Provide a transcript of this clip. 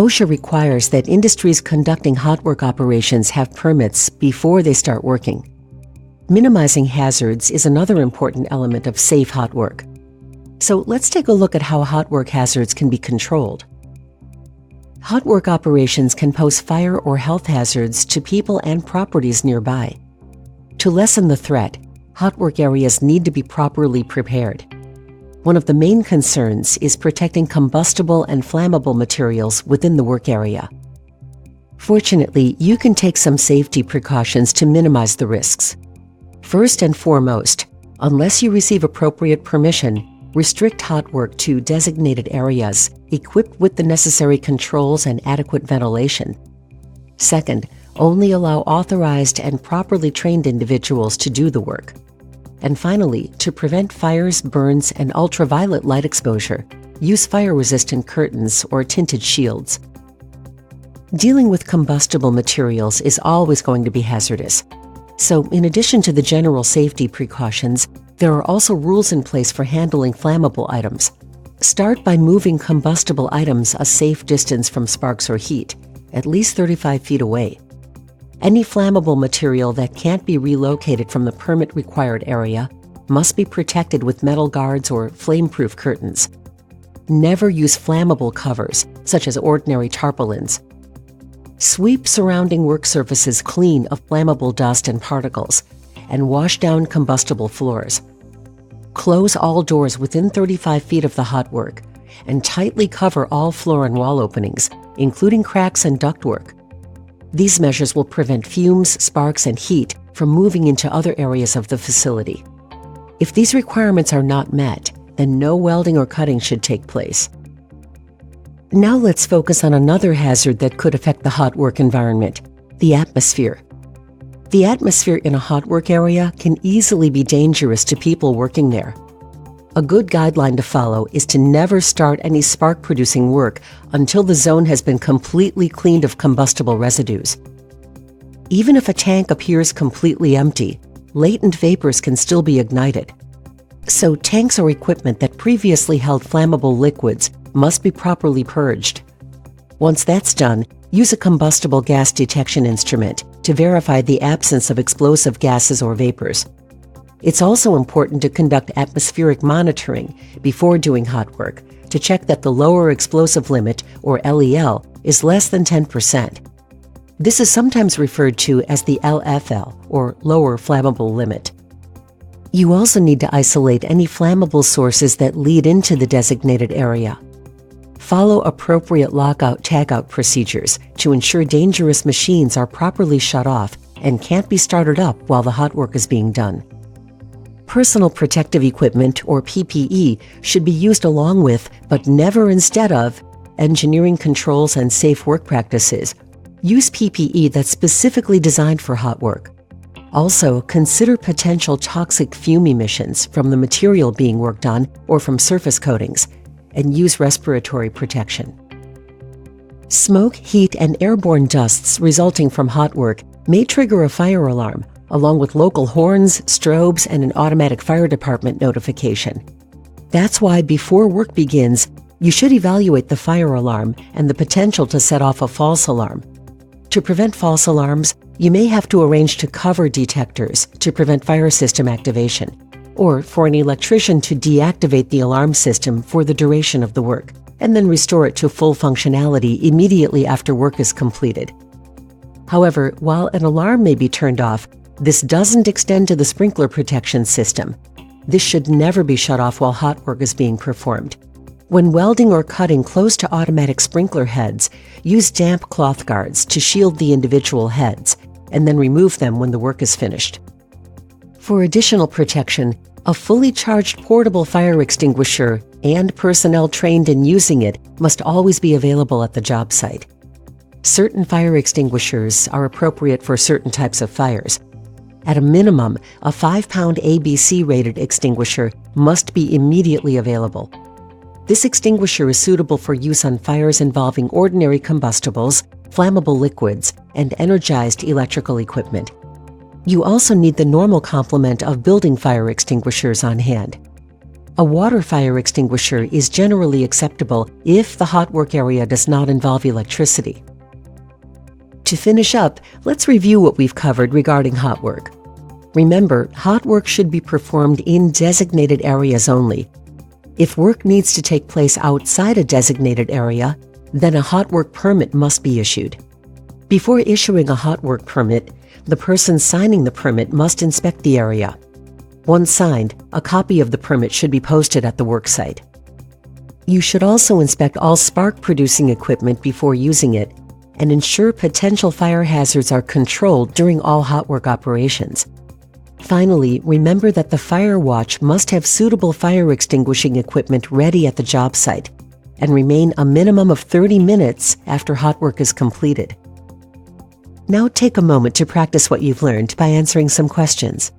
OSHA requires that industries conducting hot work operations have permits before they start working. Minimizing hazards is another important element of safe hot work. So let's take a look at how hot work hazards can be controlled. Hot work operations can pose fire or health hazards to people and properties nearby. To lessen the threat, hot work areas need to be properly prepared. One of the main concerns is protecting combustible and flammable materials within the work area. Fortunately, you can take some safety precautions to minimize the risks. First and foremost, unless you receive appropriate permission, restrict hot work to designated areas equipped with the necessary controls and adequate ventilation. Second, only allow authorized and properly trained individuals to do the work. And finally, to prevent fires, burns, and ultraviolet light exposure, use fire-resistant curtains or tinted shields. Dealing with combustible materials is always going to be hazardous. So, in addition to the general safety precautions, there are also rules in place for handling flammable items. Start by moving combustible items a safe distance from sparks or heat, at least 35 feet away. Any flammable material that can't be relocated from the permit-required area must be protected with metal guards or flame-proof curtains. Never use flammable covers, such as ordinary tarpaulins. Sweep surrounding work surfaces clean of flammable dust and particles, and wash down combustible floors. Close all doors within 35 feet of the hot work, and tightly cover all floor and wall openings, including cracks and ductwork. These measures will prevent fumes, sparks, and heat from moving into other areas of the facility. If these requirements are not met, then no welding or cutting should take place. Now let's focus on another hazard that could affect the hot work environment: the atmosphere. The atmosphere in a hot work area can easily be dangerous to people working there. A good guideline to follow is to never start any spark-producing work until the zone has been completely cleaned of combustible residues. Even if a tank appears completely empty, latent vapors can still be ignited. So tanks or equipment that previously held flammable liquids must be properly purged. Once that's done, use a combustible gas detection instrument to verify the absence of explosive gases or vapors. It's also important to conduct atmospheric monitoring before doing hot work to check that the lower explosive limit, or LEL, is less than 10%. This is sometimes referred to as the LFL, or lower flammable limit. You also need to isolate any flammable sources that lead into the designated area. Follow appropriate lockout-tagout procedures to ensure dangerous machines are properly shut off and can't be started up while the hot work is being done. Personal protective equipment, or PPE, should be used along with, but never instead of, engineering controls and safe work practices. Use PPE that's specifically designed for hot work. Also, consider potential toxic fume emissions from the material being worked on or from surface coatings, and use respiratory protection. Smoke, heat, and airborne dusts resulting from hot work may trigger a fire alarm, along with local horns, strobes, and an automatic fire department notification. That's why before work begins, you should evaluate the fire alarm and the potential to set off a false alarm. To prevent false alarms, you may have to arrange to cover detectors to prevent fire system activation, or for an electrician to deactivate the alarm system for the duration of the work, and then restore it to full functionality immediately after work is completed. However, while an alarm may be turned off, this doesn't extend to the sprinkler protection system. This should never be shut off while hot work is being performed. When welding or cutting close to automatic sprinkler heads, use damp cloth guards to shield the individual heads, and then remove them when the work is finished. For additional protection, a fully charged portable fire extinguisher and personnel trained in using it must always be available at the job site. Certain fire extinguishers are appropriate for certain types of fires. At a minimum, a 5-pound ABC-rated extinguisher must be immediately available. This extinguisher is suitable for use on fires involving ordinary combustibles, flammable liquids, and energized electrical equipment. You also need the normal complement of building fire extinguishers on hand. A water fire extinguisher is generally acceptable if the hot work area does not involve electricity. To finish up, let's review what we've covered regarding hot work. Remember, hot work should be performed in designated areas only. If work needs to take place outside a designated area, then a hot work permit must be issued. Before issuing a hot work permit, the person signing the permit must inspect the area. Once signed, a copy of the permit should be posted at the worksite. You should also inspect all spark-producing equipment before using it and ensure potential fire hazards are controlled during all hot work operations. Finally, remember that the fire watch must have suitable fire extinguishing equipment ready at the job site and remain a minimum of 30 minutes after hot work is completed. Now take a moment to practice what you've learned by answering some questions.